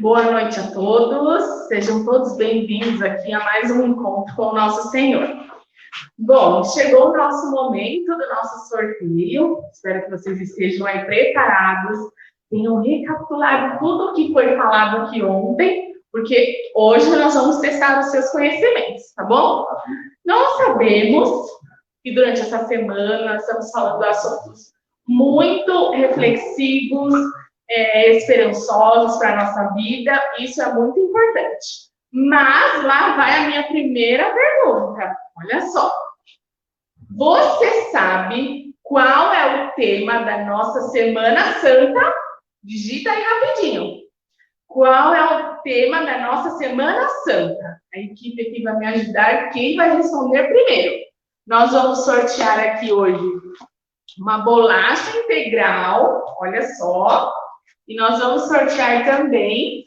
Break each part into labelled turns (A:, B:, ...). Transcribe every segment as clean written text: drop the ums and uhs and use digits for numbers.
A: Boa noite a todos, sejam todos bem-vindos aqui a mais um encontro com o nosso Senhor. Bom, chegou o nosso momento do nosso sorteio, espero que vocês estejam aí preparados, tenham recapitulado tudo o que foi falado aqui ontem, porque hoje nós vamos testar os seus conhecimentos, tá bom? Nós sabemos que durante essa semana estamos falando de assuntos muito reflexivos, esperançosos para a nossa vida, isso é muito importante. Mas lá vai a minha primeira pergunta. Olha só. Você sabe qual é o tema da nossa Semana Santa? Digita aí rapidinho. Qual é o tema da nossa Semana Santa? A equipe aqui vai me ajudar. Quem vai responder primeiro? Nós vamos sortear aqui hoje uma bolacha integral, olha só. E nós vamos sortear também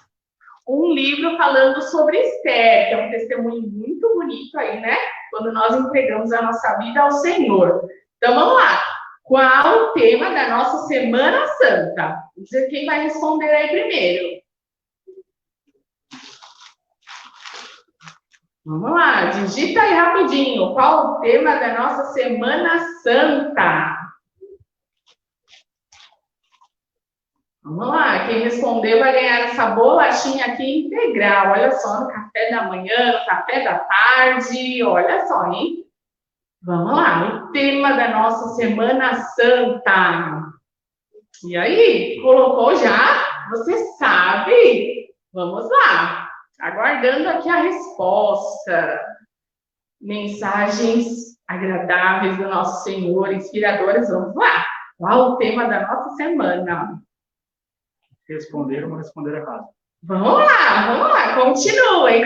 A: um livro falando sobre Esther, que é um testemunho muito bonito aí, né? Quando nós entregamos a nossa vida ao Senhor. Então, vamos lá. Qual o tema da nossa Semana Santa? Vou dizer quem vai responder aí primeiro. Vamos lá, digita aí rapidinho. Qual o tema da nossa Semana Santa? Vamos lá, quem respondeu vai ganhar essa bolachinha aqui integral. Olha só, no café da manhã, no café da tarde. Olha só, hein? Vamos lá, o tema da nossa Semana Santa. E aí, colocou já? Você sabe? Vamos lá, aguardando aqui a resposta. Mensagens agradáveis do nosso Senhor, inspiradoras. Vamos lá. Qual o tema da nossa semana?
B: Responderam, mas responderam errado.
A: Vamos lá, continuem.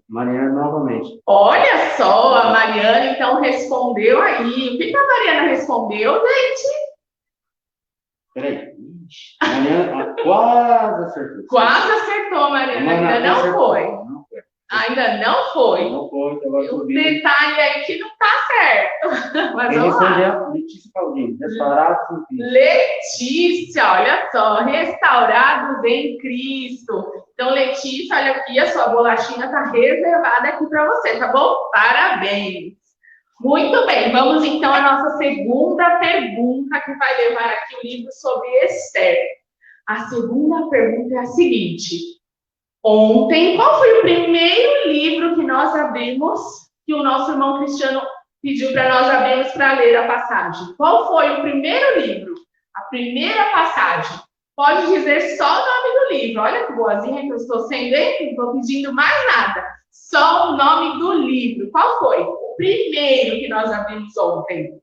B: Mariana novamente.
A: Olha só, a Mariana então respondeu aí. O que a Mariana respondeu, gente?
B: Peraí. Mariana quase acertou.
A: Quase acertou, Mariana. Ainda não foi. Ainda não foi.
B: Não foi, então
A: o detalhe aí que não tá certo. Mas vamos lá.
B: Letícia Paulino, restaurados em Cristo.
A: Letícia, olha só, restaurados em Cristo. Então, Letícia, olha aqui, a sua bolachinha tá reservada aqui para você, tá bom? Parabéns. Muito bem, vamos então à nossa segunda pergunta, que vai levar aqui o livro sobre Esther. A segunda pergunta é a seguinte. Ontem, qual foi o primeiro livro que nós abrimos, que o nosso irmão Cristiano pediu para nós abrirmos para ler a passagem? Qual foi o primeiro livro? A primeira passagem? Pode dizer só o nome do livro. Olha que boazinha que eu estou sendo, hein? Não estou pedindo mais nada. Só o nome do livro. Qual foi? O primeiro que nós abrimos ontem.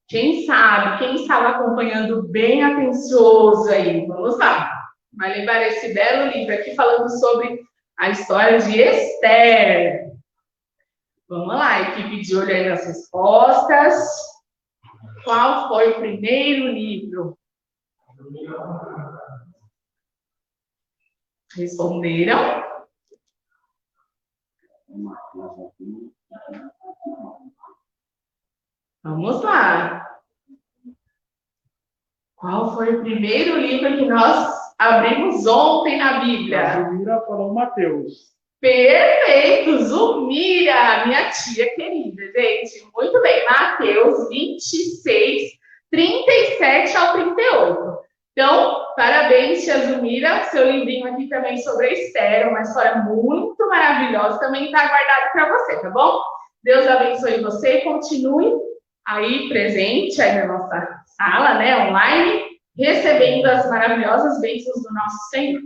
A: Quem sabe? Quem estava acompanhando bem atencioso aí? Vamos lá. Vai levar esse belo livro aqui falando sobre a história de Esther. Vamos lá, equipe de olho aí nas respostas. Qual foi o primeiro livro? Responderam? Vamos lá. Qual foi o primeiro livro que nós abrimos ontem na Bíblia?
B: A Zumira falou Mateus.
A: Perfeito, Zumira, minha tia querida, gente. Muito bem, Mateus 26, 37 ao 38. Então, parabéns, tia Zumira. Seu livrinho aqui também sobre a Esther, uma história muito maravilhosa, também está guardado para você, tá bom? Deus abençoe você e continue aí presente aí na nossa sala, né, online, recebendo as maravilhosas bênçãos do nosso Senhor.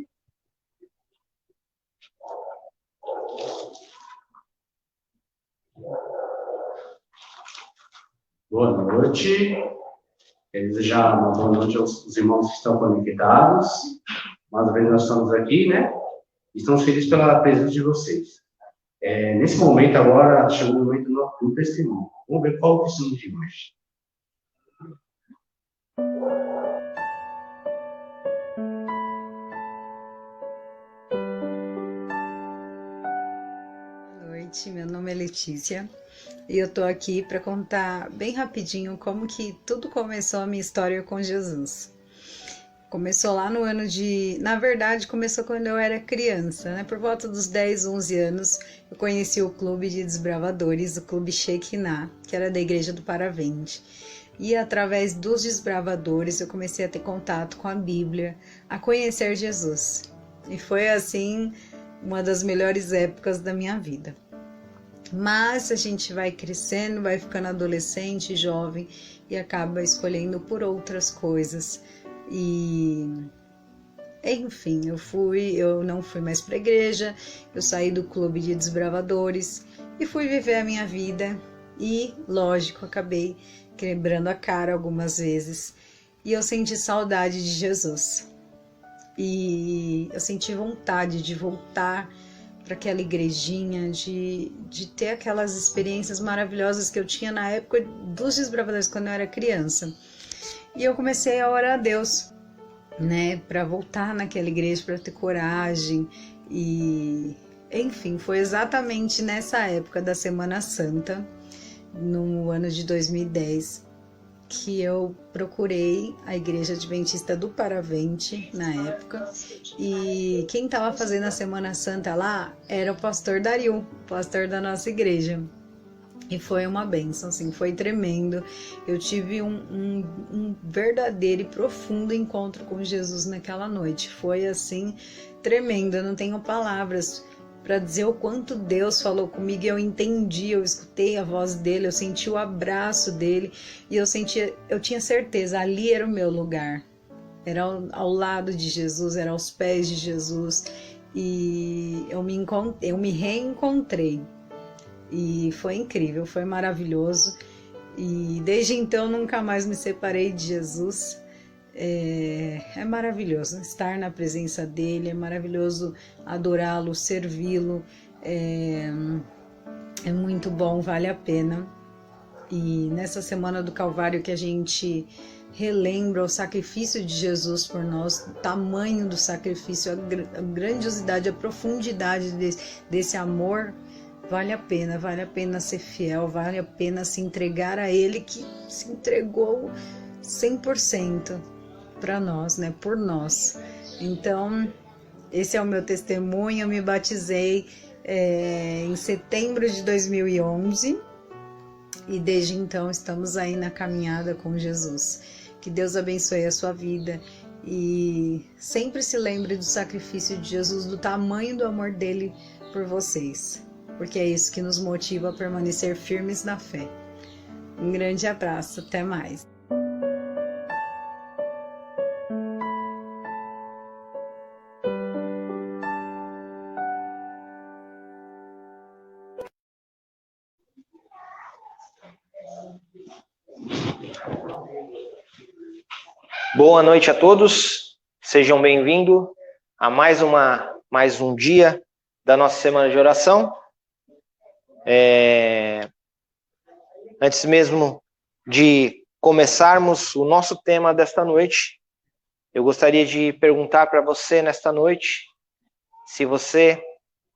B: Boa noite. Desejar uma boa noite aos irmãos que estão conectados. Mais uma vez nós estamos aqui, né? Estamos felizes pela presença de vocês. Nesse momento agora, chegou o momento do testemunho. Vamos ver qual é o testemunho de hoje.
C: Boa noite, meu nome é Letícia e eu tô aqui para contar bem rapidinho como que tudo começou a minha história com Jesus. Começou lá no ano de... Na verdade, começou quando eu era criança, né? Por volta dos 10, 11 anos, eu conheci o Clube de Desbravadores, o Clube Shekinah, que era da Igreja do Paravente. E através dos desbravadores, eu comecei a ter contato com a Bíblia, a conhecer Jesus. E foi, assim, uma das melhores épocas da minha vida. Mas a gente vai crescendo, vai ficando adolescente, jovem, e acaba escolhendo por outras coisas. E enfim, eu não fui mais para a igreja, eu saí do clube de desbravadores e fui viver a minha vida e, lógico, acabei quebrando a cara algumas vezes e eu senti saudade de Jesus. E eu senti vontade de voltar para aquela igrejinha, de ter aquelas experiências maravilhosas que eu tinha na época dos desbravadores, quando eu era criança. E eu comecei a orar a Deus, né, para voltar naquela igreja, para ter coragem. E, enfim, foi exatamente nessa época da Semana Santa, no ano de 2010, que eu procurei a Igreja Adventista do Paravente, na época, e quem estava fazendo a Semana Santa lá era o pastor Dario, pastor da nossa igreja. E foi uma bênção, assim, foi tremendo. Eu tive um verdadeiro e profundo encontro com Jesus naquela noite. Foi, assim, tremendo. Eu não tenho palavras para dizer o quanto Deus falou comigo. Eu entendi, eu escutei a voz dele, eu senti o abraço dele. E eu tinha certeza, ali era o meu lugar. Era ao lado de Jesus, era aos pés de Jesus. E eu me reencontrei. E foi incrível, foi maravilhoso. E desde então nunca mais me separei de Jesus. É maravilhoso estar na presença dele, é maravilhoso adorá-lo, servi-lo. É muito bom, vale a pena. E nessa semana do Calvário que a gente relembra o sacrifício de Jesus por nós, o tamanho do sacrifício, a grandiosidade, a profundidade desse amor. Vale a pena ser fiel, vale a pena se entregar a Ele, que se entregou 100% para nós, né? Por nós. Então, esse é o meu testemunho. Eu me batizei em setembro de 2011 e desde então estamos aí na caminhada com Jesus. Que Deus abençoe a sua vida e sempre se lembre do sacrifício de Jesus, do tamanho do amor dele por vocês. Porque é isso que nos motiva a permanecer firmes na fé. Um grande abraço, até mais.
D: Boa noite a todos, sejam bem-vindos a mais um dia da nossa semana de oração. Antes mesmo de começarmos o nosso tema desta noite, eu gostaria de perguntar para você nesta noite se você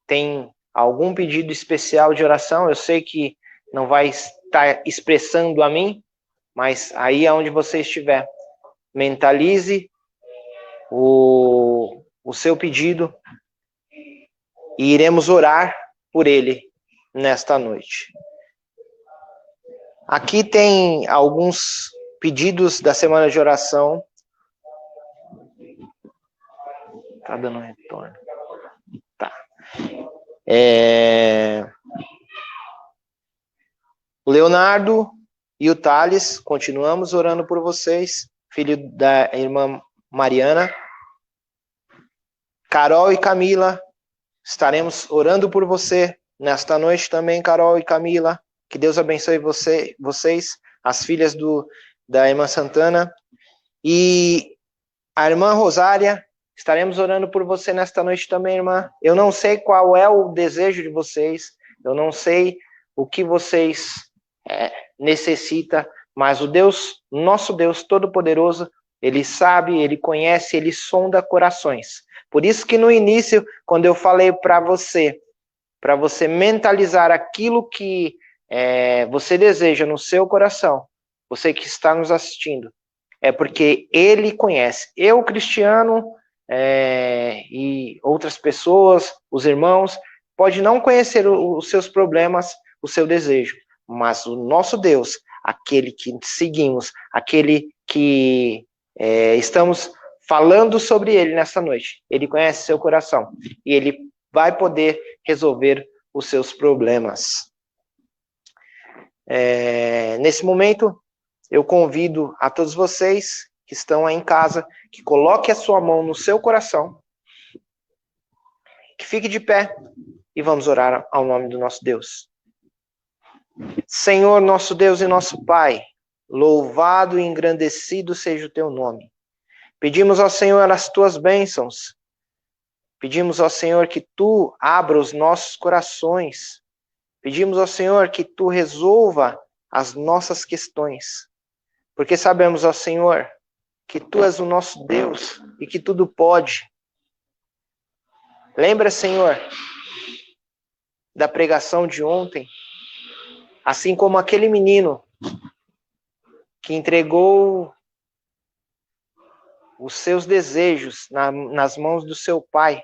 D: tem algum pedido especial de oração. Eu sei que não vai estar expressando a mim, mas aí aonde você estiver, mentalize o seu pedido e iremos orar por ele nesta noite. Aqui tem alguns pedidos da semana de oração. Tá dando retorno. Tá. O Leonardo e o Thales, continuamos orando por vocês. Filho da irmã Mariana. Carol e Camila, estaremos orando por você nesta noite também, Carol e Camila. Que Deus abençoe vocês, as filhas da irmã Santana. E a irmã Rosária, estaremos orando por você nesta noite também, irmã. Eu não sei qual é o desejo de vocês, eu não sei o que vocês necessitam, mas o Deus, nosso Deus Todo-Poderoso, Ele sabe, Ele conhece, Ele sonda corações. Por isso que no início, quando eu falei para você mentalizar aquilo que você deseja no seu coração, você que está nos assistindo, é porque Ele conhece. Eu, cristiano, e outras pessoas, os irmãos, pode não conhecer os seus problemas, o seu desejo, mas o nosso Deus, aquele que seguimos, aquele que estamos falando sobre Ele nessa noite, Ele conhece seu coração e Ele vai poder resolver os seus problemas. Nesse momento, eu convido a todos vocês que estão aí em casa, que coloque a sua mão no seu coração, que fique de pé e vamos orar ao nome do nosso Deus. Senhor, nosso Deus e nosso Pai, louvado e engrandecido seja o teu nome. Pedimos ao Senhor as tuas bênçãos. Pedimos ao Senhor que tu abra os nossos corações. Pedimos ao Senhor que tu resolva as nossas questões. Porque sabemos, ó Senhor, que tu és o nosso Deus e que tudo pode. Lembra, Senhor, da pregação de ontem, assim como aquele menino que entregou os seus desejos nas mãos do seu pai,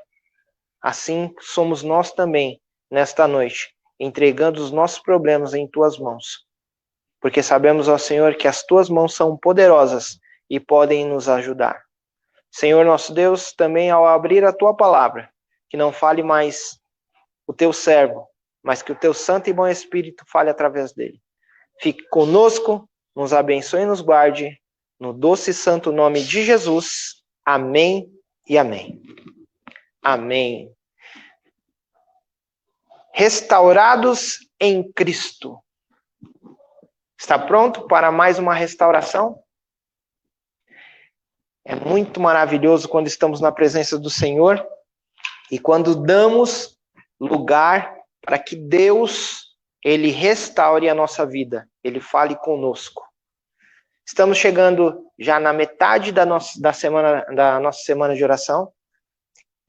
D: assim somos nós também, nesta noite, entregando os nossos problemas em tuas mãos. Porque sabemos, ó Senhor, que as tuas mãos são poderosas e podem nos ajudar. Senhor nosso Deus, também ao abrir a tua palavra, que não fale mais o teu servo, mas que o teu santo e bom Espírito fale através dele. Fique conosco, nos abençoe e nos guarde, no doce e santo nome de Jesus. Amém e amém. Amém. Restaurados em Cristo. Está pronto para mais uma restauração? É muito maravilhoso quando estamos na presença do Senhor e quando damos lugar para que Deus, Ele restaure a nossa vida, Ele fale conosco. Estamos chegando já na metade da nossa semana de oração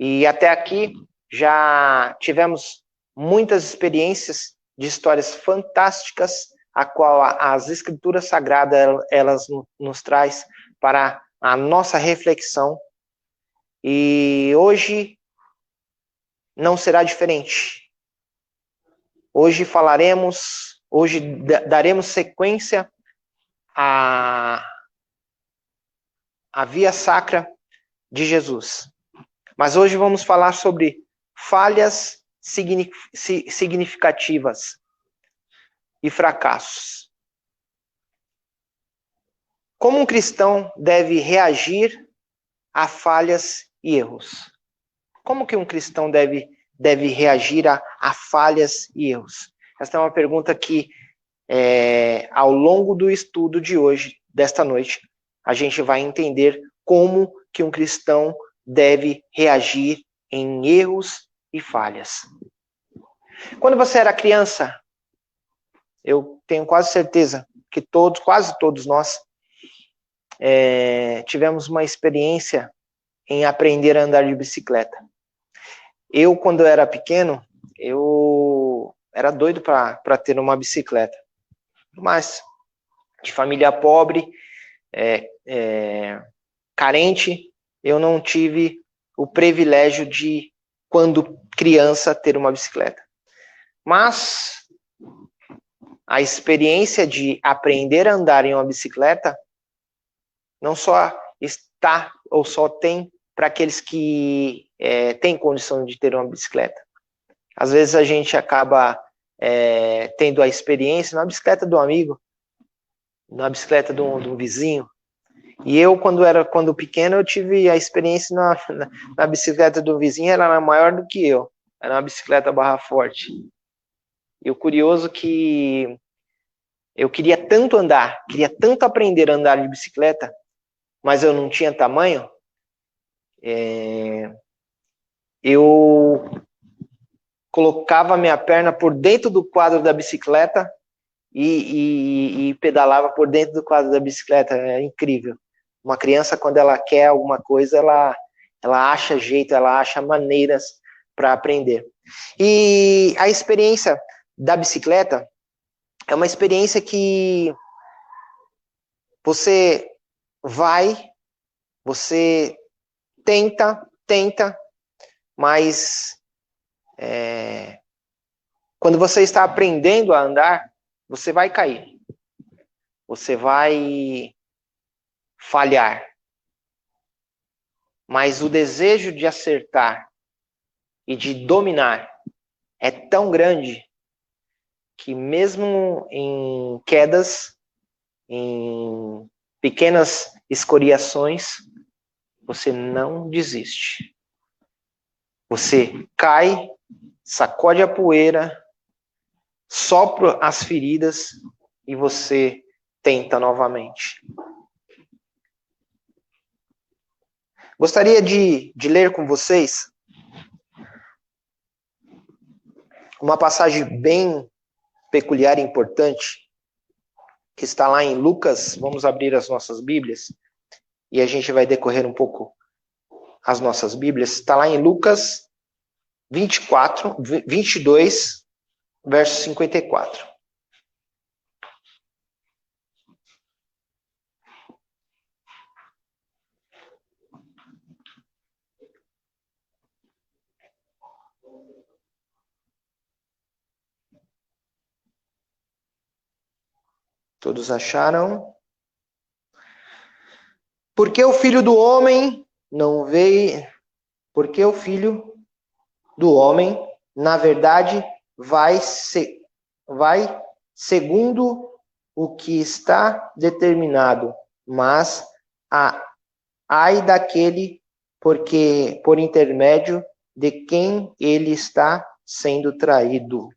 D: e até aqui já tivemos muitas experiências de histórias fantásticas a qual as Escrituras Sagradas elas nos traz para a nossa reflexão. E hoje não será diferente. Hoje daremos sequência à via sacra de Jesus. Mas hoje vamos falar sobre falhas significativas e fracassos. Como um cristão deve reagir a falhas e erros? Como que um cristão deve reagir a falhas e erros? Essa é uma pergunta que, ao longo do estudo de hoje, desta noite, a gente vai entender como que um cristão deve reagir em erros e falhas. Quando você era criança, eu tenho quase certeza que quase todos nós, tivemos uma experiência em aprender a andar de bicicleta. Eu, quando era pequeno, eu era doido para ter uma bicicleta. Mas, de família pobre, carente, eu não tive o privilégio de, quando criança, ter uma bicicleta. Mas a experiência de aprender a andar em uma bicicleta não só está ou só tem para aqueles que têm condição de ter uma bicicleta. Às vezes a gente acaba tendo a experiência na bicicleta do amigo, na bicicleta de um vizinho. E eu, quando pequeno, eu tive a experiência na bicicleta do vizinho, ela era maior do que eu. Era uma bicicleta barra forte. E o curioso que eu queria tanto aprender a andar de bicicleta, mas eu não tinha tamanho. Eu colocava minha perna por dentro do quadro da bicicleta e pedalava por dentro do quadro da bicicleta. É incrível. Uma criança, quando ela quer alguma coisa, ela acha jeito, ela acha maneiras para aprender. E a experiência da bicicleta é uma experiência que você você tenta, mas quando você está aprendendo a andar, você vai cair. Você vai falhar. Mas o desejo de acertar e de dominar é tão grande que mesmo em quedas, em pequenas escoriações, você não desiste. Você cai, sacode a poeira, sopra as feridas e você tenta novamente. Gostaria de ler com vocês uma passagem bem peculiar e importante, que está lá em Lucas. Vamos abrir as nossas Bíblias e a gente vai decorrer um pouco as nossas Bíblias. Está lá em Lucas 22, verso 54. Todos acharam? Porque o Filho do Homem não veio... Porque o Filho do Homem, na verdade, vai segundo o que está determinado, mas ai daquele por intermédio de quem ele está sendo traído.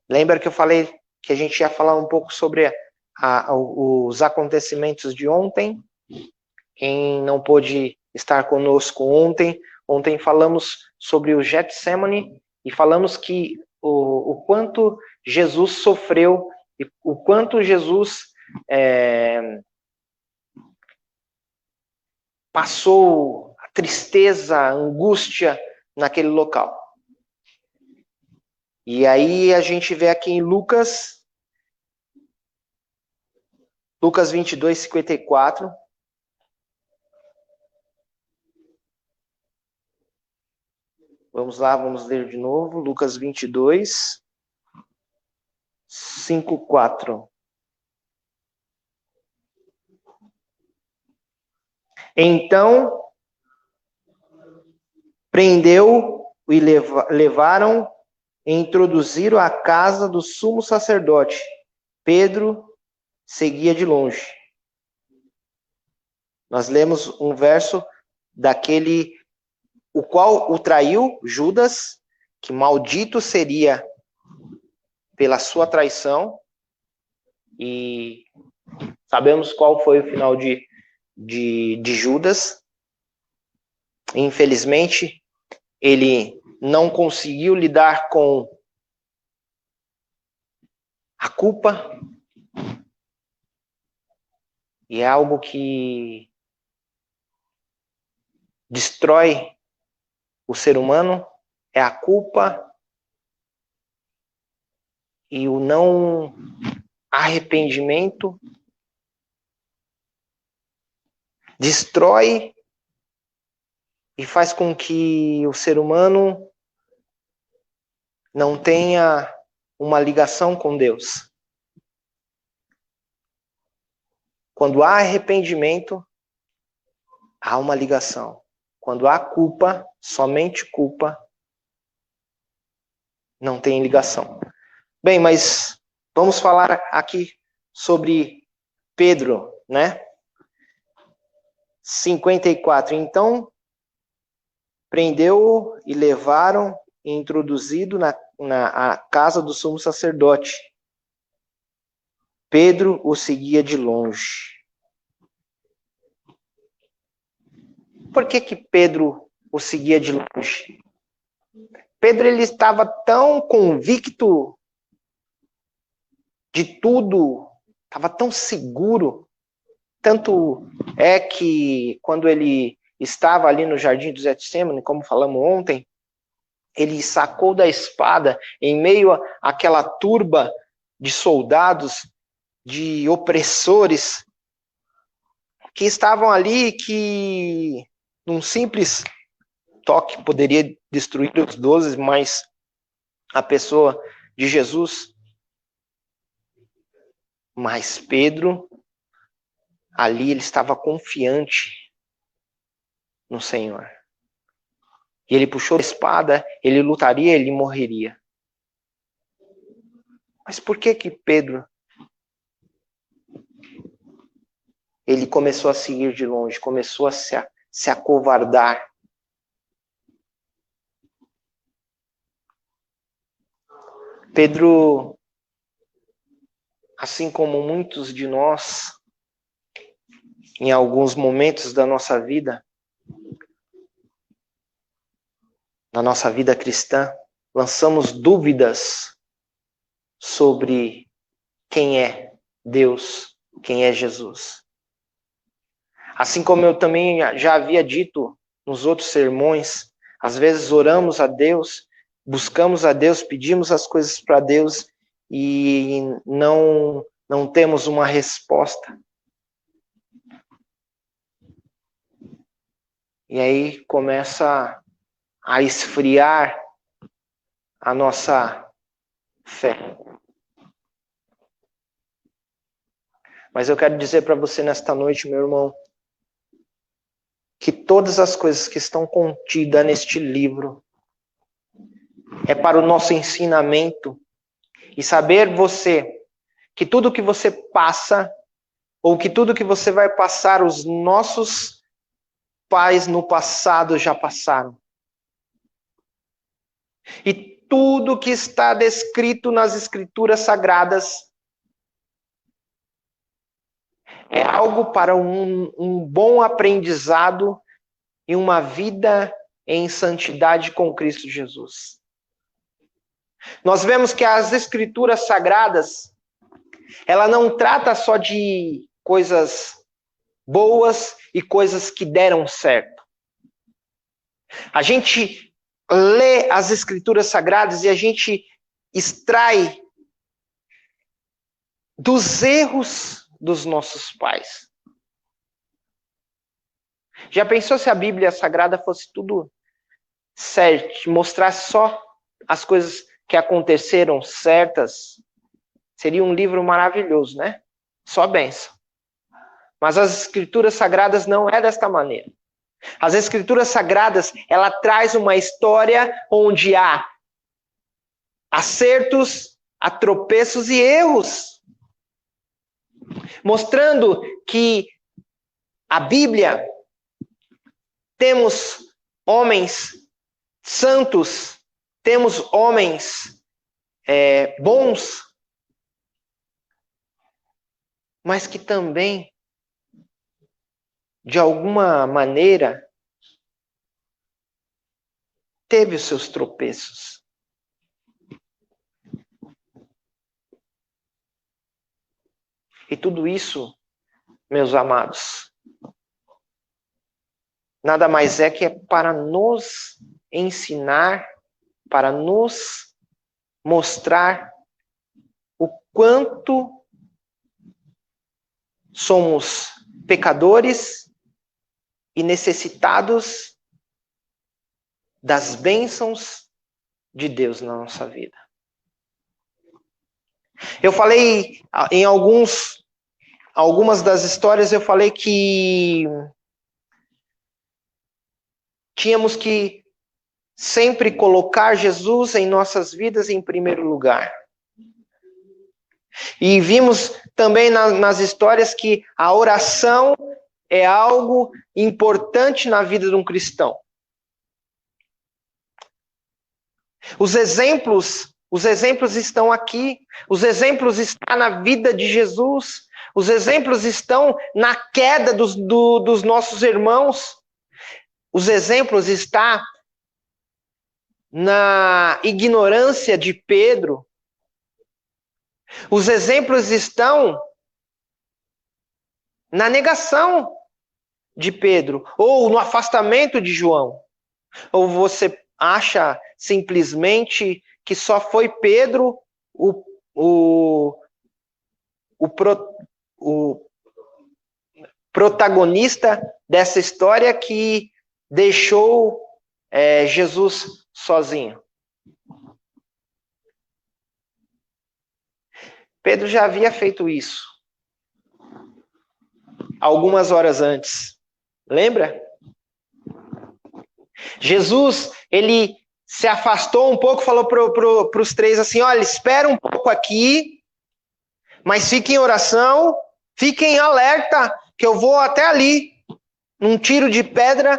D: Lembra que eu falei que a gente ia falar um pouco sobre os acontecimentos de ontem? Quem não pôde estar conosco ontem falamos sobre o Getsemane e falamos que o quanto Jesus sofreu e o quanto Jesus passou a tristeza, a angústia naquele local. E aí a gente vê aqui em Lucas 22, 54. Vamos lá, vamos ler de novo. Lucas 22, 54. Então, prendeu e levaram e introduziram à casa do sumo sacerdote. Pedro seguia de longe. Nós lemos um verso daquele, o qual o traiu, Judas, que maldito seria pela sua traição, e sabemos qual foi o final de Judas. Infelizmente, ele não conseguiu lidar com a culpa, e é algo que destrói o ser humano, é a culpa e o não arrependimento. Destrói e faz com que o ser humano não tenha uma ligação com Deus. Quando há arrependimento, há uma ligação. Quando há culpa, somente culpa, não tem ligação. Bem, mas vamos falar aqui sobre Pedro, né? 54. Então, prendeu-o e levaram e introduzido na casa do sumo sacerdote. Pedro o seguia de longe. Por que Pedro o seguia de longe? Pedro, ele estava tão convicto de tudo, estava tão seguro. Tanto é que quando ele estava ali no jardim do Getsemane, como falamos ontem, ele sacou da espada em meio àquela turba de soldados, de opressores, que estavam ali, que num simples toque poderia destruir os 12, mas a pessoa de Jesus. Mas Pedro, ali ele estava confiante no Senhor. E ele puxou a espada, ele lutaria, ele morreria. Mas por que Pedro, ele começou a seguir de longe, começou a se acovardar? Pedro, assim como muitos de nós, em alguns momentos da nossa vida, na nossa vida cristã, lançamos dúvidas sobre quem é Deus, quem é Jesus. Assim como eu também já havia dito nos outros sermões, às vezes oramos a Deus, buscamos a Deus, pedimos as coisas para Deus e não temos uma resposta. E aí começa a esfriar a nossa fé. Mas eu quero dizer para você nesta noite, meu irmão, que todas as coisas que estão contidas neste livro é para o nosso ensinamento. E saber você que tudo que você passa, ou que tudo que você vai passar, os nossos pais no passado já passaram. E tudo que está descrito nas Escrituras Sagradas é algo para um bom aprendizado e uma vida em santidade com Cristo Jesus. Nós vemos que as Escrituras Sagradas, ela não trata só de coisas boas e coisas que deram certo. A gente lê as Escrituras Sagradas e a gente extrai dos erros dos nossos pais. Já pensou se a Bíblia Sagrada fosse tudo certo, mostrasse só as coisas que aconteceram certas? Seria um livro maravilhoso, né? Só bênção. Mas as Escrituras Sagradas não é desta maneira. As Escrituras Sagradas, ela traz uma história onde há acertos, há tropeços e erros. Mostrando que a Bíblia, temos homens santos, temos homens bons, mas que também, de alguma maneira, teve os seus tropeços. E tudo isso, meus amados, nada mais é que para nos ensinar, para nos mostrar o quanto somos pecadores e necessitados das bênçãos de Deus na nossa vida. Eu falei em algumas das histórias, eu falei que tínhamos que sempre colocar Jesus em nossas vidas em primeiro lugar. E vimos também nas histórias que a oração é algo importante na vida de um cristão. Os exemplos estão aqui. Os exemplos estão na vida de Jesus. Os exemplos estão na queda dos nossos irmãos. Os exemplos estão na ignorância de Pedro. Os exemplos estão na negação de Pedro, ou no afastamento de João. Ou você acha simplesmente que só foi Pedro o protagonista dessa história que deixou Jesus sozinho. Pedro já havia feito isso algumas horas antes. Lembra? Jesus, ele se afastou um pouco, falou para os três assim, olha, espera um pouco aqui, mas fiquem em oração, fiquem em alerta, que eu vou até ali, num tiro de pedra,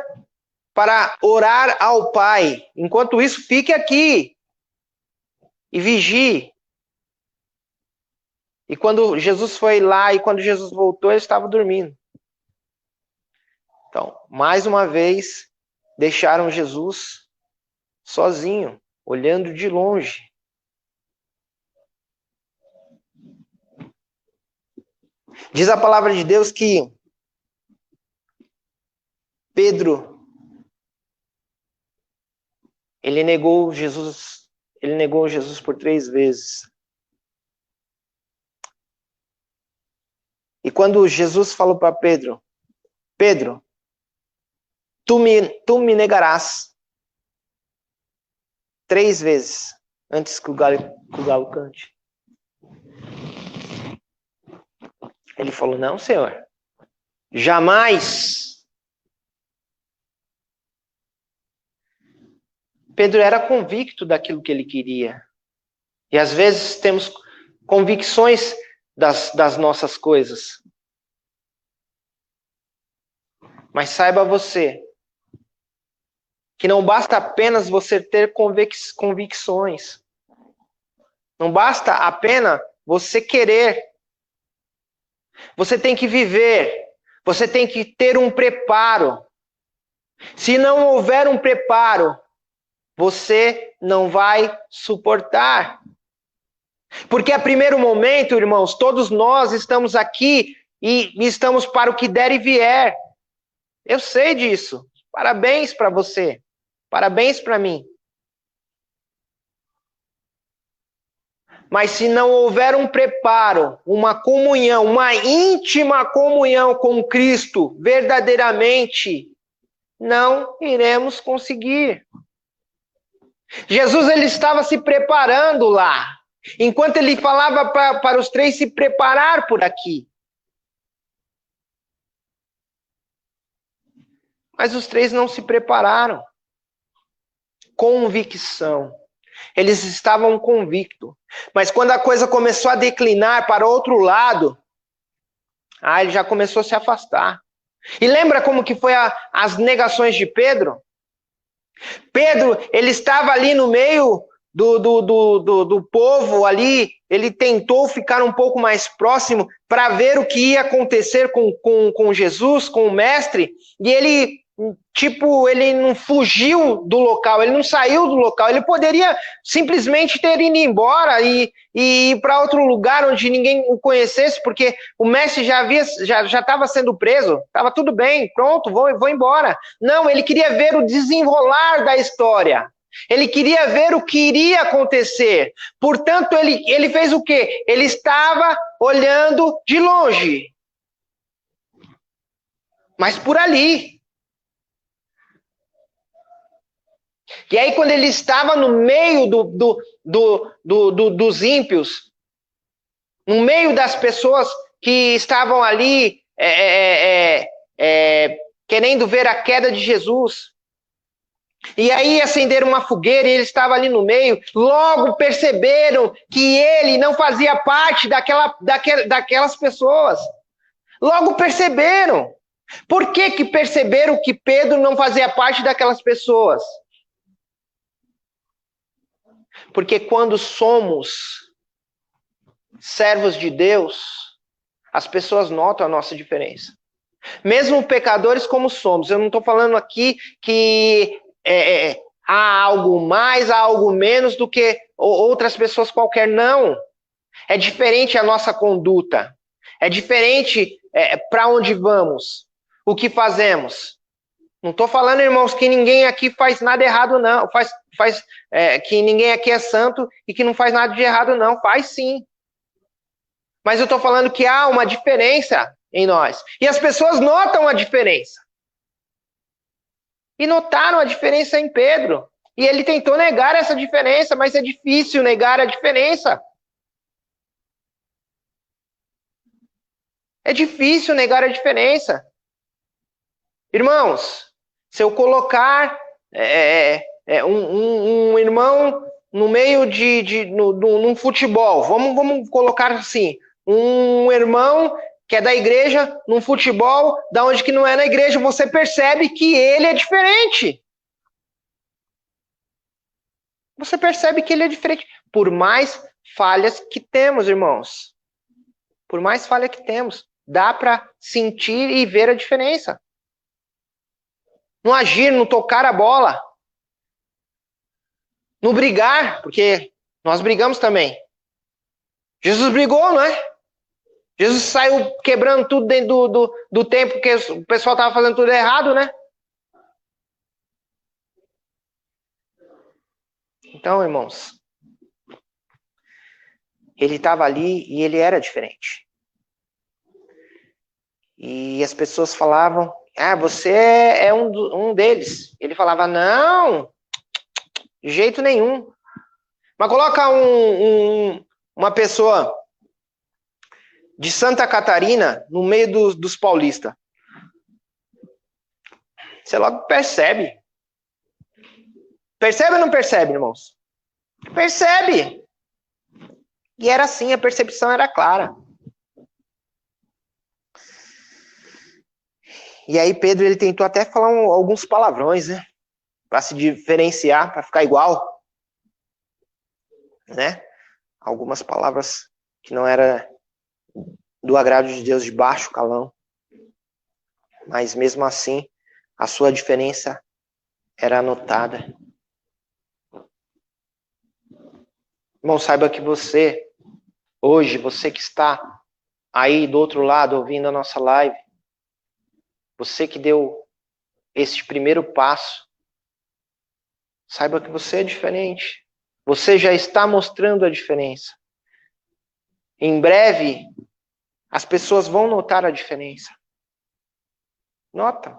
D: para orar ao Pai. Enquanto isso, fique aqui e vigie. E quando Jesus foi lá e quando Jesus voltou, ele estava dormindo. Então, mais uma vez, deixaram Jesus sozinho, olhando de longe. Diz a palavra de Deus que Pedro, ele negou Jesus por 3 vezes. E quando Jesus falou para Pedro, Pedro, tu me negarás 3 vezes antes que o galo cante. Ele falou, não, Senhor, jamais. Pedro era convicto daquilo que ele queria. E às vezes temos convicções das nossas coisas. Mas saiba você que não basta apenas você ter convicções. Não basta apenas você querer. Você tem que viver. Você tem que ter um preparo. Se não houver um preparo, você não vai suportar. Porque a primeiro momento, irmãos, todos nós estamos aqui e estamos para o que der e vier. Eu sei disso. Parabéns para você. Parabéns para mim. Mas se não houver um preparo, uma comunhão, uma íntima comunhão com Cristo, verdadeiramente, não iremos conseguir. Jesus, ele estava se preparando lá, enquanto ele falava para os 3 se preparar por aqui. Mas os 3 não se prepararam. Convicção. Eles estavam convictos. Mas quando a coisa começou a declinar para outro lado, ele já começou a se afastar. E lembra como que foi as negações de Pedro? Pedro, ele estava ali no meio do povo ali, ele tentou ficar um pouco mais próximo para ver o que ia acontecer com Jesus, com o mestre, e ele não fugiu do local, ele não saiu do local, ele poderia simplesmente ter ido embora e ir para outro lugar onde ninguém o conhecesse, porque o mestre já estava sendo preso, estava tudo bem, pronto, vou embora. Não, ele queria ver o desenrolar da história, ele queria ver o que iria acontecer, portanto ele fez o quê? Ele estava olhando de longe, mas por ali. E aí, quando ele estava no meio dos ímpios, no meio das pessoas que estavam ali querendo ver a queda de Jesus, e aí acenderam uma fogueira e ele estava ali no meio, logo perceberam que ele não fazia parte daquelas pessoas. Logo perceberam. Por que perceberam que Pedro não fazia parte daquelas pessoas? Porque quando somos servos de Deus, as pessoas notam a nossa diferença. Mesmo pecadores como somos. Eu não estou falando aqui que há algo mais, há algo menos do que outras pessoas qualquer. Não. É diferente a nossa conduta. É diferente para onde vamos. O que fazemos. Não estou falando, irmãos, que ninguém aqui faz nada errado, não. Que ninguém aqui é santo e que não faz nada de errado, não. Faz sim. Mas eu estou falando que há uma diferença em nós. E as pessoas notam a diferença. E notaram a diferença em Pedro. E ele tentou negar essa diferença, mas é difícil negar a diferença. É difícil negar a diferença. Irmãos, se eu colocar um irmão no meio num futebol, vamos colocar assim, um irmão que é da igreja num futebol, da onde que não é na igreja, você percebe que ele é diferente. Você percebe que ele é diferente. Por mais falhas que temos, irmãos. Por mais falha que temos, dá para sentir e ver a diferença. No agir, no tocar a bola. No brigar, porque nós brigamos também. Jesus brigou, não é? Jesus saiu quebrando tudo dentro do tempo que o pessoal estava fazendo tudo errado, né? Então, irmãos, ele estava ali e ele era diferente. E as pessoas falavam, você é um deles. Ele falava, não, de jeito nenhum. Mas coloca uma pessoa de Santa Catarina no meio dos paulistas. Você logo percebe. Percebe ou não percebe, irmãos? Percebe. E era assim, a percepção era clara. E aí Pedro, ele tentou até falar alguns palavrões, né? Para se diferenciar, para ficar igual. Né? Algumas palavras que não era do agrado de Deus, de baixo calão. Mas mesmo assim, a sua diferença era notada. Irmão, saiba que você, hoje, você que está aí do outro lado ouvindo a nossa live, você que deu esse primeiro passo, saiba que você é diferente. Você já está mostrando a diferença. Em breve, as pessoas vão notar a diferença. Nota.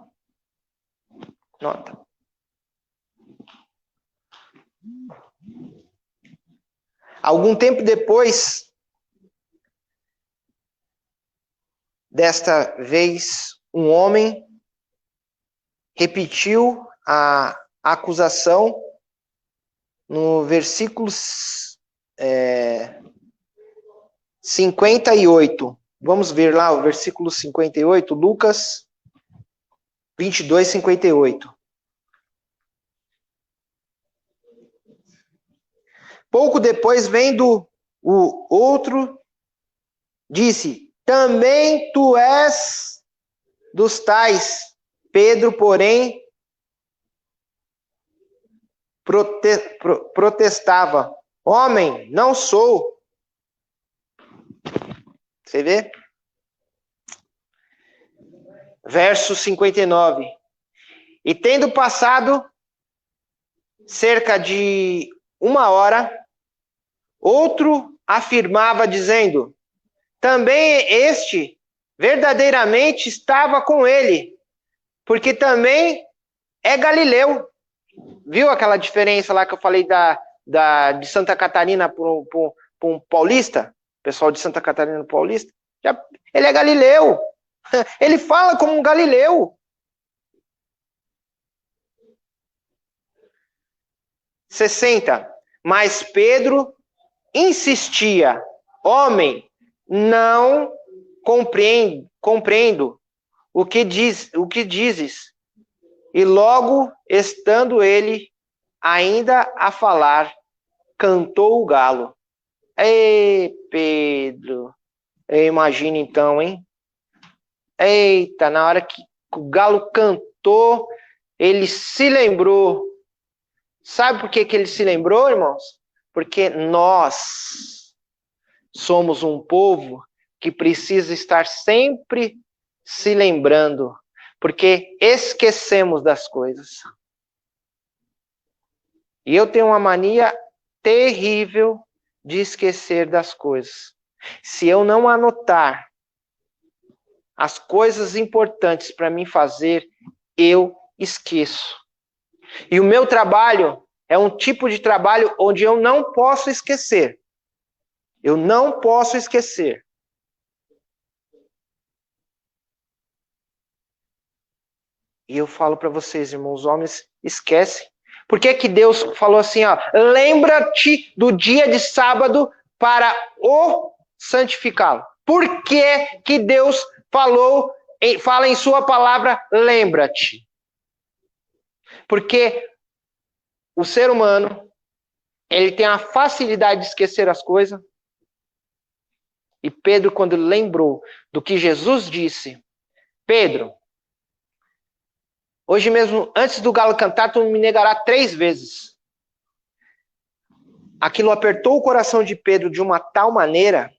D: Nota. Algum tempo depois, desta vez, um homem repetiu a acusação no versículo 58. Vamos ver lá o versículo 58, Lucas 22, 58. Pouco depois, vendo o outro, disse, também tu és dos tais. Pedro, porém, protestava, homem, não sou. Você vê? Verso 59. E tendo passado cerca de 1 hora, outro afirmava, dizendo, também este verdadeiramente estava com ele, porque também é Galileu. Viu aquela diferença lá que eu falei de Santa Catarina para um paulista? Pessoal de Santa Catarina paulista? Ele é Galileu. Ele fala como um Galileu. 60. Mas Pedro insistia, homem, não compreendo o que dizes. E logo, estando ele ainda a falar, cantou o galo. Ei, Pedro, eu imagino então, hein? Eita, na hora que o galo cantou, ele se lembrou. Sabe por que ele se lembrou, irmãos? Porque nós somos um povo que precisa estar sempre se lembrando, porque esquecemos das coisas. E eu tenho uma mania terrível de esquecer das coisas. Se eu não anotar as coisas importantes para mim fazer, eu esqueço. E o meu trabalho é um tipo de trabalho onde eu não posso esquecer. Eu não posso esquecer. E eu falo para vocês, irmãos, os homens esquecem. Por que que Deus falou assim, ó, lembra-te do dia de sábado para o santificá-lo? Por que que Deus fala em sua palavra, lembra-te? Porque o ser humano, ele tem a facilidade de esquecer as coisas. E Pedro, quando lembrou do que Jesus disse, Pedro, hoje mesmo, antes do galo cantar, tu me negará 3 vezes. Aquilo apertou o coração de Pedro de uma tal maneira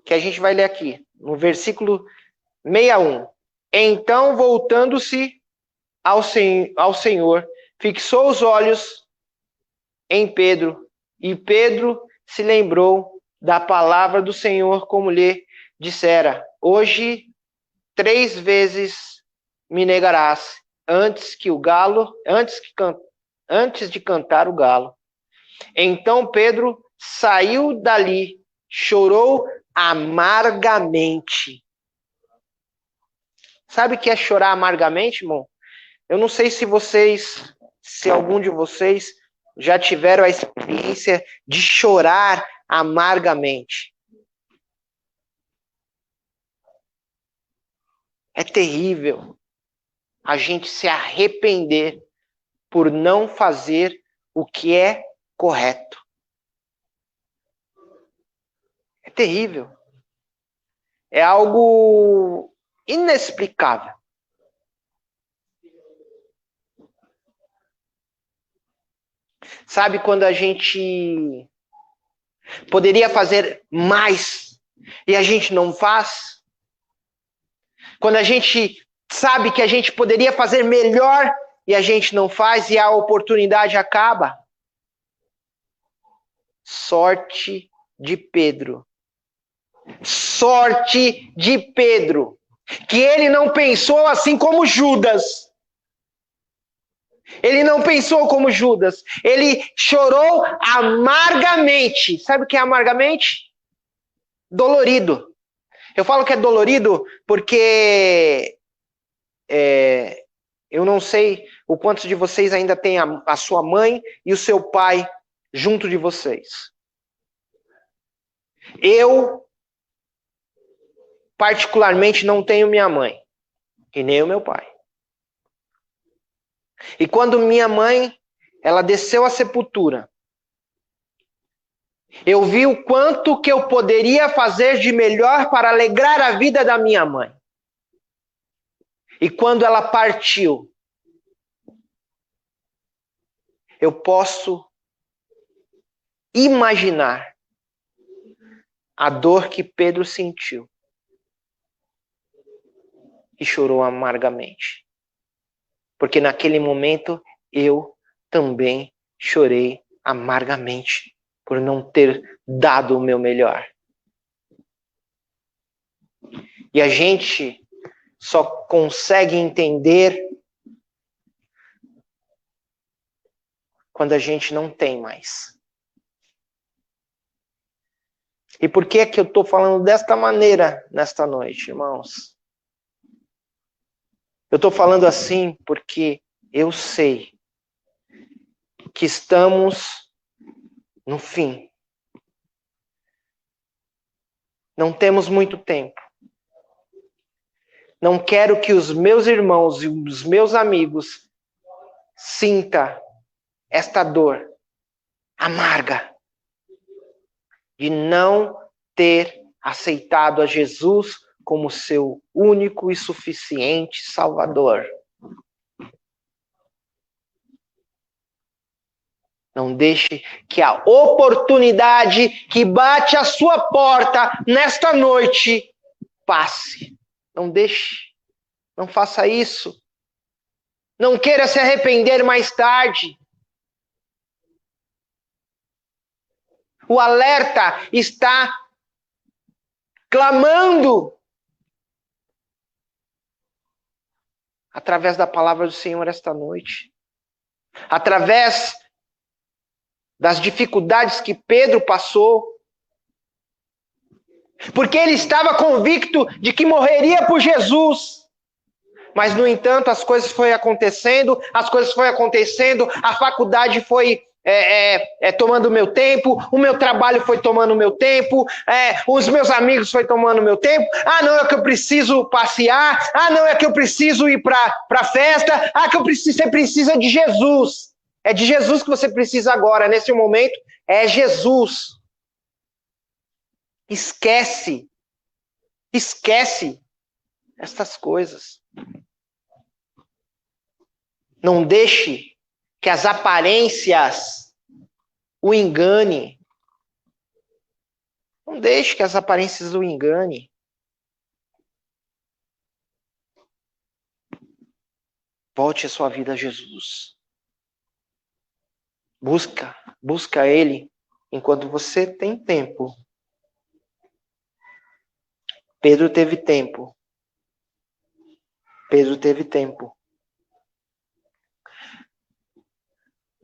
D: que a gente vai ler aqui, no versículo 61. Então, voltando-se ao Senhor, fixou os olhos em Pedro, e Pedro se lembrou da palavra do Senhor, como lhe dissera, hoje 3 vezes me negarás, antes de cantar o galo. Então Pedro saiu dali, chorou amargamente. Sabe o que é chorar amargamente, irmão? Eu não sei se algum de vocês já tiveram a experiência de chorar amargamente. É terrível a gente se arrepender por não fazer o que é correto. É terrível. É algo inexplicável. Sabe quando a gente poderia fazer mais e a gente não faz? Quando a gente sabe que a gente poderia fazer melhor e a gente não faz e a oportunidade acaba? Sorte de Pedro. Sorte de Pedro. Que ele não pensou assim como Judas. Ele não pensou como Judas. Ele chorou amargamente. Sabe o que é amargamente? Dolorido. Eu falo que é dolorido porque eu não sei o quantos de vocês ainda tem a sua mãe e o seu pai junto de vocês. Eu, particularmente, não tenho minha mãe e nem o meu pai. E quando minha mãe, ela desceu à sepultura, eu vi o quanto que eu poderia fazer de melhor para alegrar a vida da minha mãe. E quando ela partiu, eu posso imaginar a dor que Pedro sentiu e chorou amargamente. Porque naquele momento eu também chorei amargamente por não ter dado o meu melhor. E a gente só consegue entender quando a gente não tem mais. E por que que eu estou falando desta maneira nesta noite, irmãos? Eu estou falando assim porque eu sei que estamos no fim. Não temos muito tempo. Não quero que os meus irmãos e os meus amigos sintam esta dor amarga de não ter aceitado a Jesus como seu único e suficiente Salvador. Não deixe que a oportunidade que bate à sua porta nesta noite passe. Não deixe. Não faça isso. Não queira se arrepender mais tarde. O alerta está clamando através da palavra do Senhor esta noite. Através das dificuldades que Pedro passou. Porque ele estava convicto de que morreria por Jesus. Mas, no entanto, as coisas foram acontecendo, a faculdade foi tomando meu tempo, o meu trabalho foi tomando meu tempo, os meus amigos foi tomando meu tempo. Ah, não, é que eu preciso passear. Ah, não, é que eu preciso ir para festa. Ah, que você precisa de Jesus. É de Jesus que você precisa agora, nesse momento. É Jesus. Esquece estas coisas. Não deixe que as aparências o engane. Não deixe que as aparências o engane. Volte a sua vida a Jesus. Busca Ele enquanto você tem tempo. Pedro teve tempo.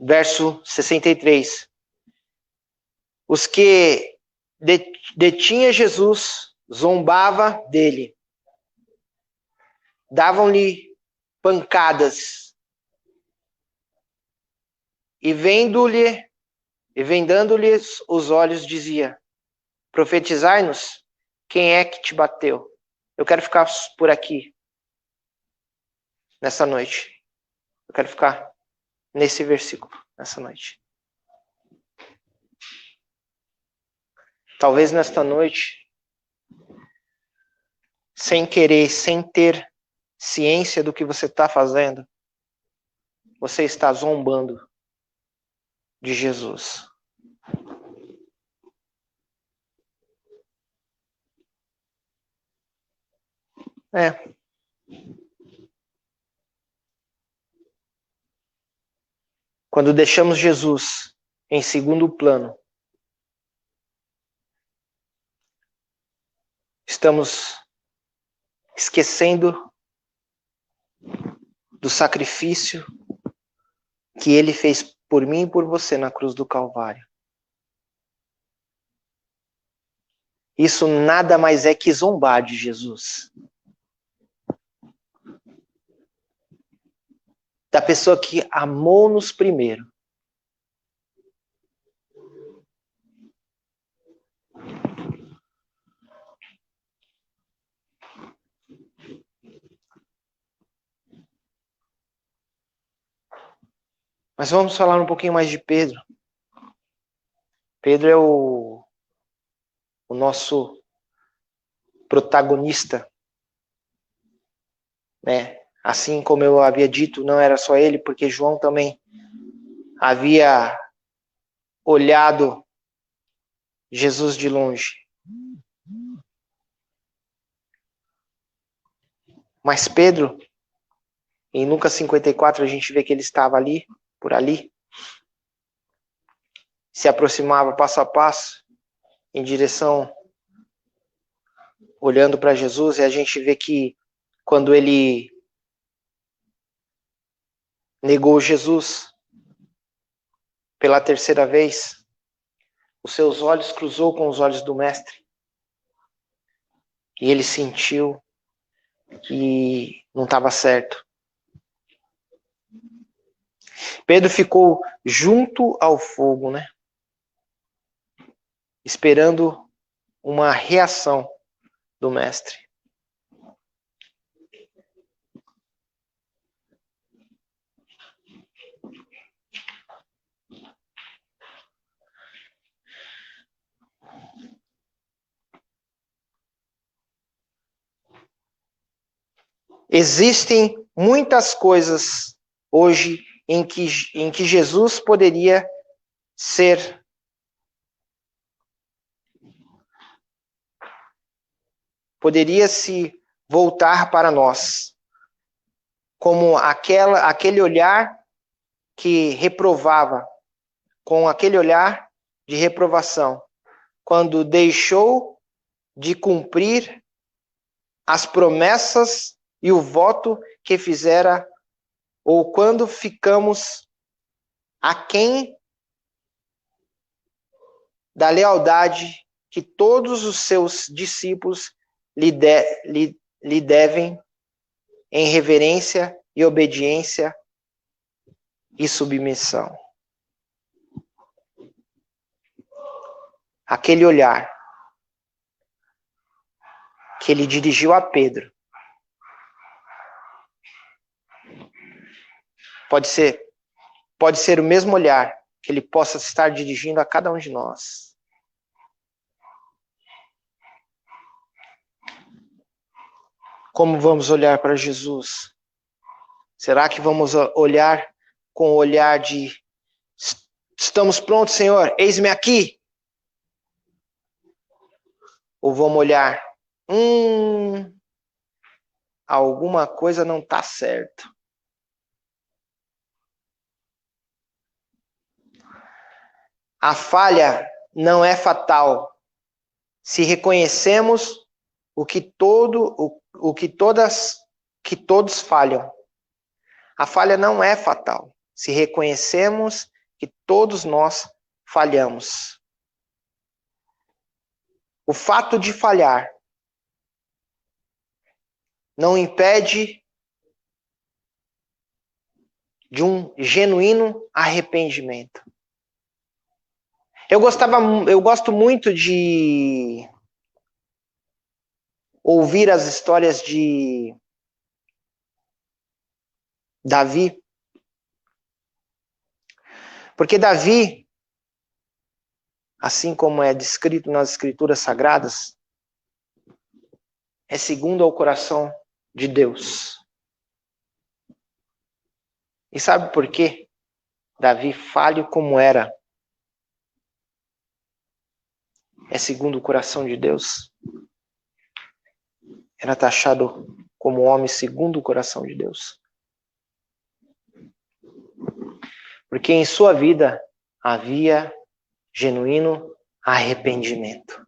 D: Verso 63. Os que detinha Jesus zombava dele. Davam-lhe pancadas. E vendando-lhes os olhos, dizia: profetizai-nos, quem é que te bateu? Eu quero ficar por aqui, nessa noite. Eu quero ficar nesse versículo, nessa noite. Talvez nesta noite, sem querer, sem ter ciência do que você está fazendo, você está zombando de Jesus. Quando deixamos Jesus em segundo plano, estamos esquecendo do sacrifício que Ele fez por mim e por você na cruz do Calvário. Isso nada mais é que zombar de Jesus. Da pessoa que amou-nos primeiro. Mas vamos falar um pouquinho mais de Pedro. Pedro é o nosso protagonista, né? Assim como eu havia dito, não era só ele, porque João também havia olhado Jesus de longe. Mas Pedro, em Lucas 54, a gente vê que ele estava ali, por ali, se aproximava passo a passo, em direção, olhando para Jesus, e a gente vê que quando ele negou Jesus pela terceira vez, os seus olhos cruzou com os olhos do mestre. E ele sentiu que não estava certo. Pedro ficou junto ao fogo, né? Esperando uma reação do mestre. Existem muitas coisas hoje em que Jesus poderia se voltar para nós, como aquele olhar que reprovava, com aquele olhar de reprovação, quando deixou de cumprir as promessas e o voto que fizera, ou quando ficamos aquém da lealdade que todos os seus discípulos lhe devem em reverência e obediência e submissão. Aquele olhar que ele dirigiu a Pedro pode ser o mesmo olhar que ele possa estar dirigindo a cada um de nós. Como vamos olhar para Jesus? Será que vamos olhar com o olhar de estamos prontos, Senhor, eis-me aqui? Ou vamos olhar, alguma coisa não está certo. A falha não é fatal se reconhecemos que todos falham. A falha não é fatal se reconhecemos que todos nós falhamos. O fato de falhar não impede de um genuíno arrependimento. Eu gosto muito de ouvir as histórias de Davi. Porque Davi, assim como é descrito nas Escrituras Sagradas, é segundo ao coração de Deus. E sabe por quê? Davi, falho como era, é segundo o coração de Deus. Era taxado como homem segundo o coração de Deus. Porque em sua vida havia genuíno arrependimento.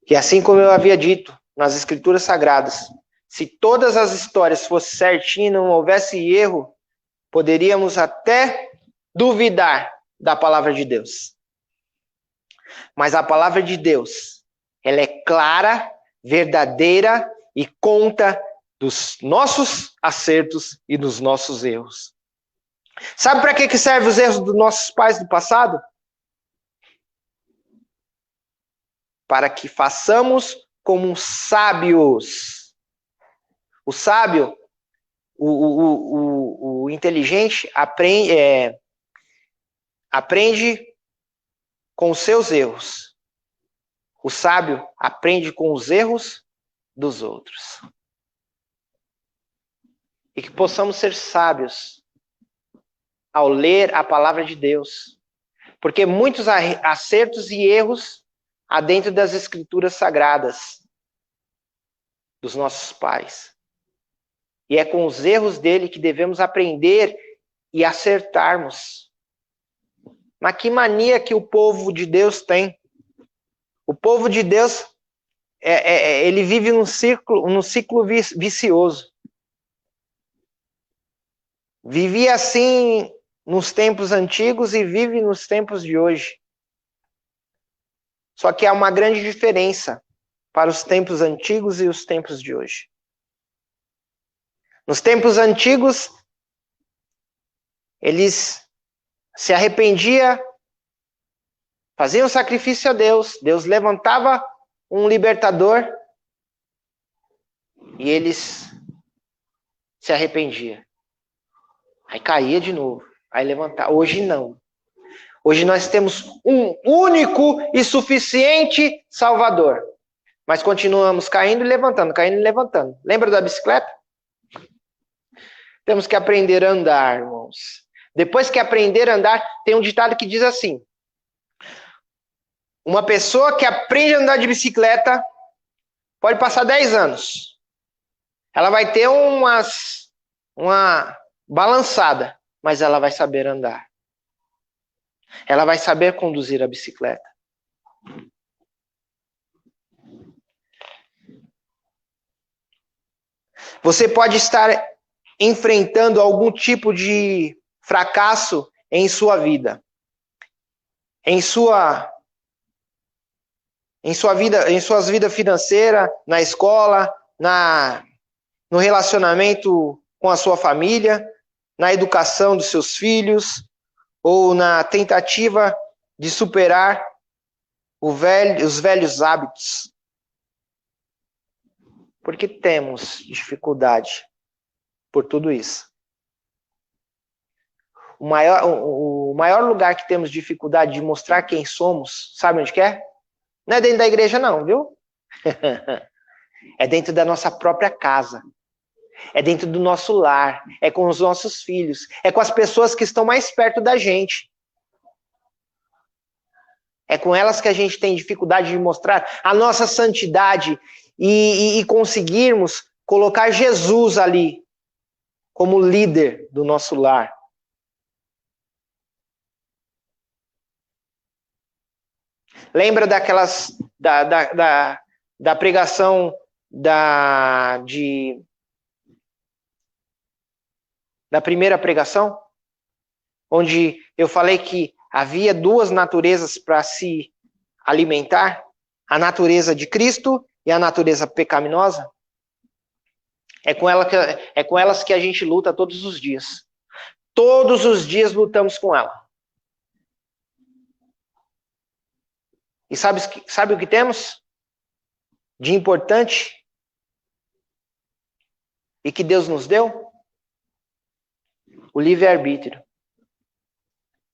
D: E assim como eu havia dito nas Escrituras Sagradas, se todas as histórias fossem certinhas e não houvesse erro, poderíamos até duvidar da palavra de Deus. Mas a palavra de Deus, ela é clara, verdadeira e conta dos nossos acertos e dos nossos erros. Sabe para que servem os erros dos nossos pais do passado? Para que façamos como sábios. O sábio, o inteligente, aprende com os seus erros. O sábio aprende com os erros dos outros. E que possamos ser sábios ao ler a palavra de Deus. Porque muitos acertos e erros há dentro das Escrituras Sagradas dos nossos pais. E é com os erros dele que devemos aprender e acertarmos. Mas que mania que o povo de Deus tem. O povo de Deus, ele vive num ciclo vicioso. Vivia assim nos tempos antigos e vive nos tempos de hoje. Só que há uma grande diferença para os tempos antigos e os tempos de hoje. Nos tempos antigos, eles se arrependiam, faziam sacrifício a Deus, Deus levantava um libertador e eles se arrependiam. Aí caía de novo, aí levantava. Hoje não. Hoje nós temos um único e suficiente Salvador. Mas continuamos caindo e levantando, caindo e levantando. Lembra da bicicleta? Temos que aprender a andar, irmãos. Depois que aprender a andar, tem um ditado que diz assim: uma pessoa que aprende a andar de bicicleta pode passar 10 anos. Ela vai ter uma balançada. mas ela vai saber andar. Ela vai saber conduzir a bicicleta. Você pode estar enfrentando algum tipo de fracasso em sua vida. Em suas vida financeira, na escola, no relacionamento com a sua família, na educação dos seus filhos, ou na tentativa de superar os velhos hábitos. Porque temos dificuldade por tudo isso. O maior lugar que temos dificuldade de mostrar quem somos, sabe onde que é? Não é dentro da igreja não, viu? É dentro da nossa própria casa. É dentro do nosso lar. É com os nossos filhos. É com as pessoas que estão mais perto da gente. É com elas que a gente tem dificuldade de mostrar a nossa santidade e conseguirmos colocar Jesus ali como líder do nosso lar. Lembra daquelas da pregação da primeira pregação, onde eu falei que havia duas naturezas para se alimentar, a natureza de Cristo e a natureza pecaminosa? É com elas que a gente luta todos os dias. Todos os dias lutamos com ela. E sabe o que temos de importante e que Deus nos deu? O livre-arbítrio.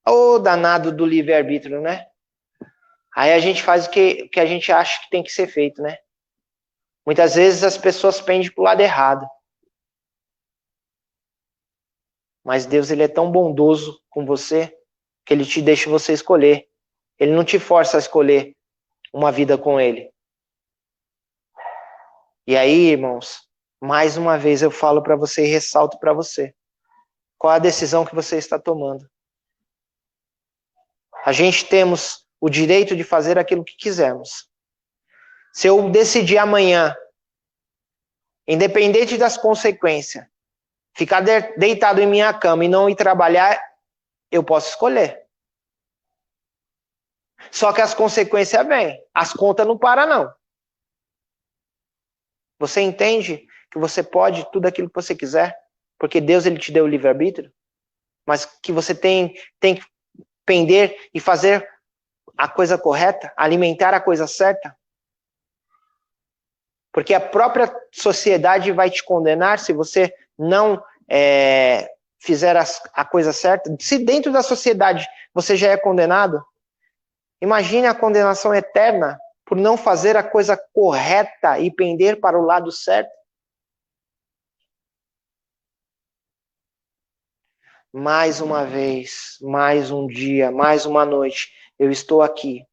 D: Ô danado do livre-arbítrio, né? Aí a gente faz o que a gente acha que tem que ser feito, né? Muitas vezes as pessoas pendem para o lado errado. Mas Deus, ele é tão bondoso com você que ele te deixa você escolher. Ele não te força a escolher uma vida com ele. E aí, irmãos, mais uma vez eu falo para você e ressalto para você. Qual a decisão que você está tomando? A gente temos o direito de fazer aquilo que quisermos. Se eu decidir amanhã, independente das consequências, ficar deitado em minha cama e não ir trabalhar, eu posso escolher. Só que as consequências vêm. As contas não param, não. Você entende que você pode tudo aquilo que você quiser? Porque Deus, ele te deu o livre-arbítrio? Mas que você tem que pender e fazer a coisa correta, alimentar a coisa certa? Porque a própria sociedade vai te condenar se você não fizer a coisa certa. Se dentro da sociedade você já é condenado, imagine a condenação eterna por não fazer a coisa correta e pender para o lado certo. Mais uma vez, mais um dia, mais uma noite, eu estou aqui,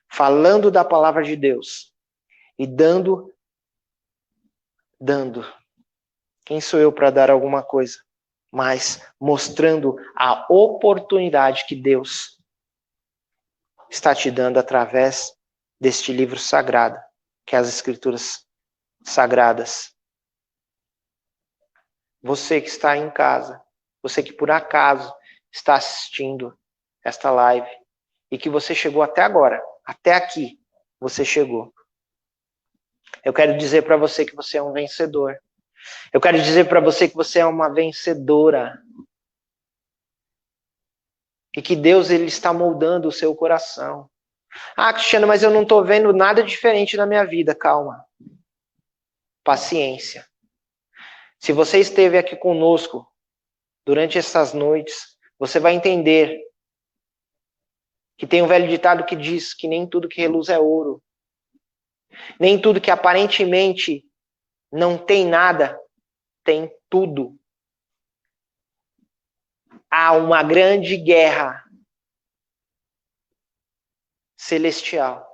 D: falando da palavra de Deus e dando. Quem sou eu para dar alguma coisa? Mas mostrando a oportunidade que Deus está te dando através deste livro sagrado, que é as Escrituras Sagradas. Você que está em casa, você que por acaso está assistindo esta live e que você chegou até agora, até aqui, você chegou. Eu quero dizer para você que você é um vencedor. Eu quero dizer para você que você é uma vencedora. E que Deus, ele está moldando o seu coração. Ah, Cristiano, mas eu não estou vendo nada diferente na minha vida. Calma. Paciência. Se você esteve aqui conosco durante essas noites, você vai entender que tem um velho ditado que diz que nem tudo que reluz é ouro. Nem tudo que aparentemente não tem nada, tem tudo. Há uma grande guerra celestial.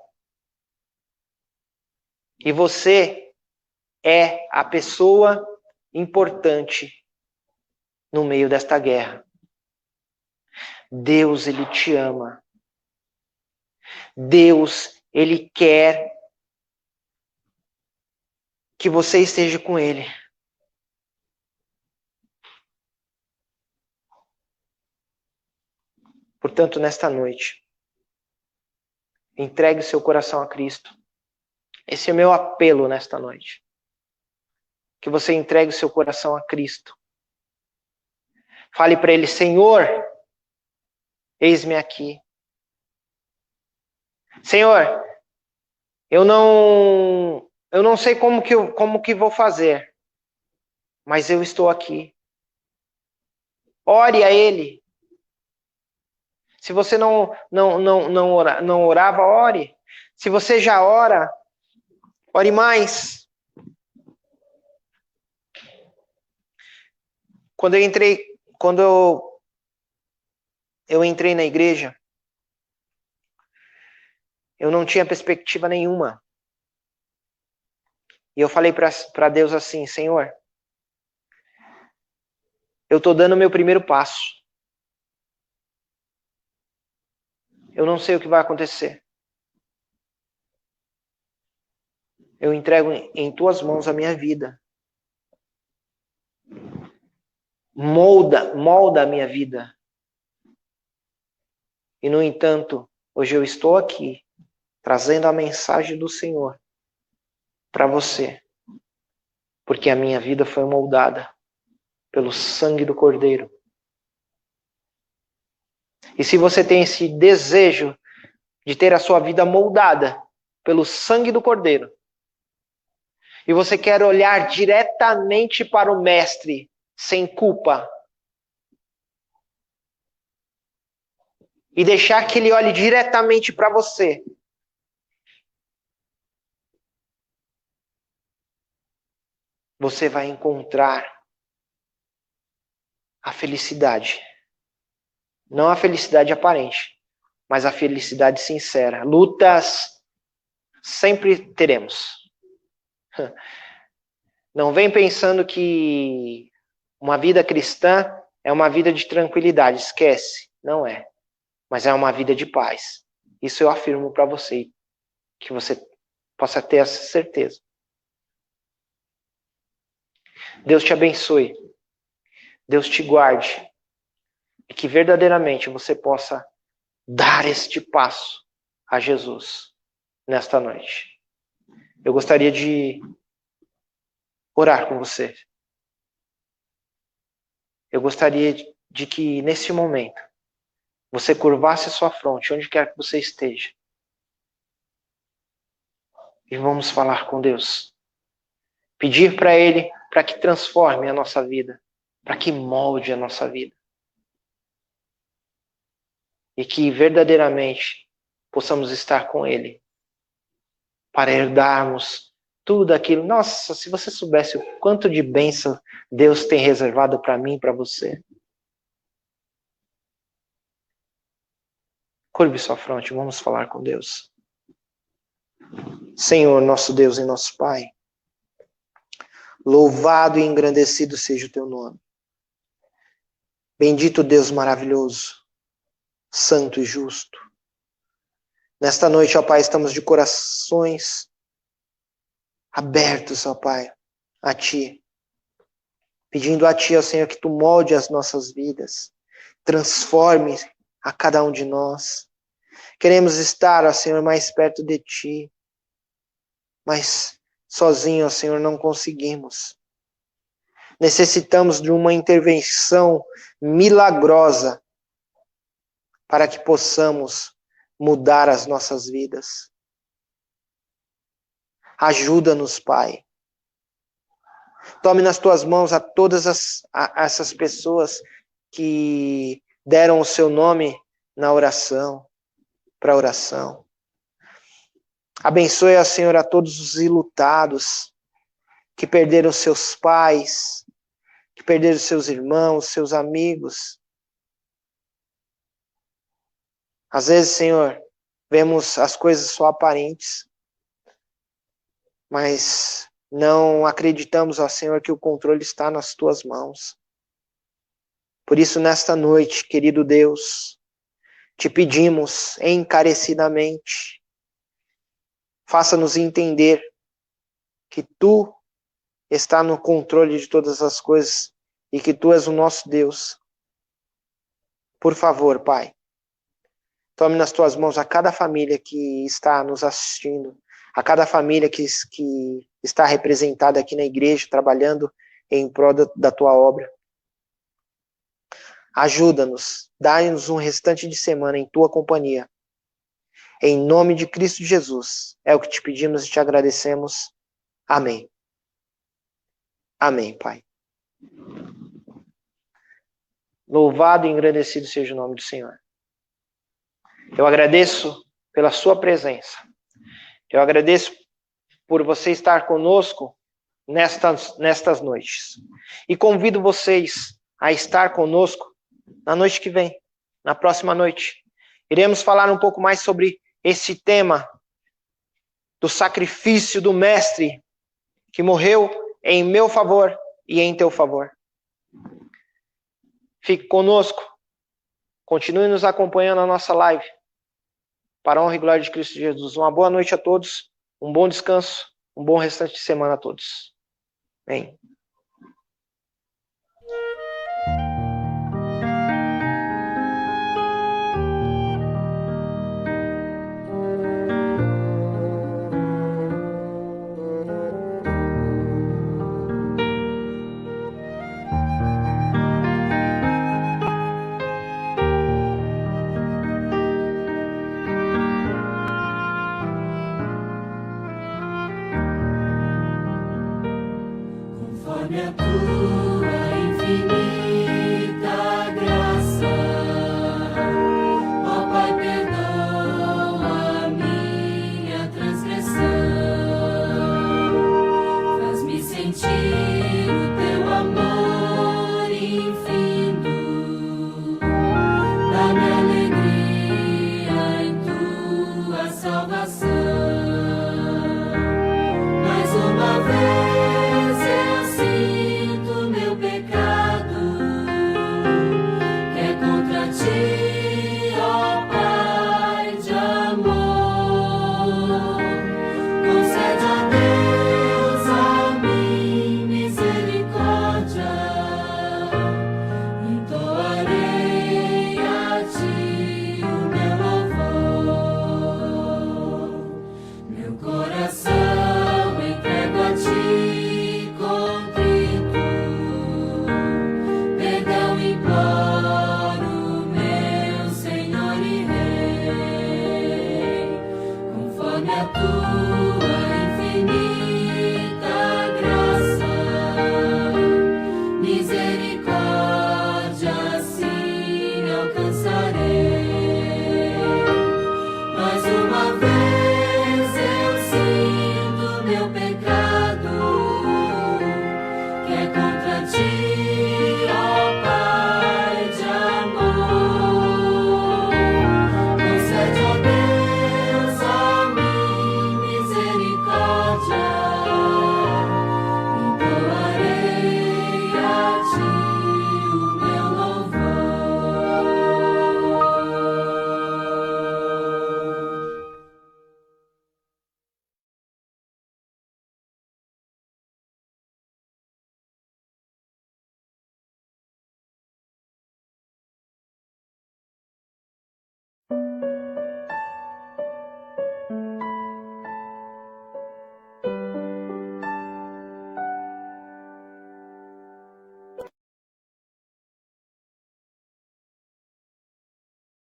D: E você é a pessoa importante no meio desta guerra. Deus, Ele te ama. Deus, Ele quer que você esteja com Ele. Portanto, nesta noite, entregue seu coração a Cristo. Esse é meu apelo nesta noite. Que você entregue seu coração a Cristo. Fale para Ele: Senhor, eis-me aqui. Senhor, eu não sei como que vou fazer, mas eu estou aqui. Ore a Ele. Se você não orava, ore. Se você já ora, ore mais. Quando eu entrei na igreja, eu não tinha perspectiva nenhuma. E eu falei para Deus assim: Senhor, eu estou dando o meu primeiro passo. Eu não sei o que vai acontecer. Eu entrego em tuas mãos a minha vida. Molda a minha vida. E, no entanto, hoje eu estou aqui, trazendo a mensagem do Senhor para você. Porque a minha vida foi moldada pelo sangue do Cordeiro. E se você tem esse desejo de ter a sua vida moldada pelo sangue do Cordeiro, e você quer olhar diretamente para o Mestre, sem culpa, e deixar que Ele olhe diretamente para você, você vai encontrar a felicidade. Não a felicidade aparente, mas a felicidade sincera. Lutas sempre teremos. Não vem pensando que uma vida cristã é uma vida de tranquilidade. Esquece. Não é. Mas é uma vida de paz. Isso eu afirmo para você. Que você possa ter essa certeza. Deus te abençoe. Deus te guarde. E que verdadeiramente você possa dar este passo a Jesus nesta noite. Eu gostaria de orar com você. Eu gostaria de que nesse momento você curvasse sua fronte, onde quer que você esteja. E vamos falar com Deus. Pedir para Ele para que transforme a nossa vida, para que molde a nossa vida. E que verdadeiramente possamos estar com Ele para herdarmos tudo aquilo. Nossa, se você soubesse o quanto de bênção Deus tem reservado para mim e para você. Curve sua fronte, vamos falar com Deus. Senhor, nosso Deus e nosso Pai, louvado e engrandecido seja o teu nome. Bendito Deus maravilhoso, santo e justo. Nesta noite, ó Pai, estamos de corações abertos, ó Pai, a Ti. Pedindo a Ti, ó Senhor, que Tu molde as nossas vidas. Transforme a cada um de nós. Queremos estar, ó Senhor, mais perto de Ti. Mas sozinho, ó Senhor, não conseguimos. Necessitamos de uma intervenção milagrosa para que possamos mudar as nossas vidas. Ajuda-nos, Pai. Tome nas Tuas mãos a todas essas pessoas que deram o seu nome na oração, para a oração. Abençoe, Senhor, a todos os enlutados que perderam seus pais, que perderam seus irmãos, seus amigos. Às vezes, Senhor, vemos as coisas só aparentes, mas não acreditamos, ó Senhor, que o controle está nas Tuas mãos. Por isso, nesta noite, querido Deus, te pedimos encarecidamente, faça-nos entender que tu está no controle de todas as coisas e que tu és o nosso Deus. Por favor, Pai, tome nas tuas mãos a cada família que está nos assistindo, a cada família que está representada aqui na igreja, trabalhando em prol da tua obra. Ajuda-nos, dá-nos um restante de semana em tua companhia. Em nome de Cristo Jesus, é o que te pedimos e te agradecemos. Amém. Amém, Pai. Louvado e engrandecido seja o nome do Senhor. Eu agradeço pela sua presença. Eu agradeço por você estar conosco nestas noites. E convido vocês a estar conosco na noite que vem, na próxima noite. Iremos falar um pouco mais sobre esse tema do sacrifício do Mestre que morreu em meu favor e em teu favor. Fique conosco. Continue nos acompanhando na nossa live. Para a honra e glória de Cristo Jesus. Uma boa noite a todos. Um bom descanso. Um bom restante de semana a todos. Amém.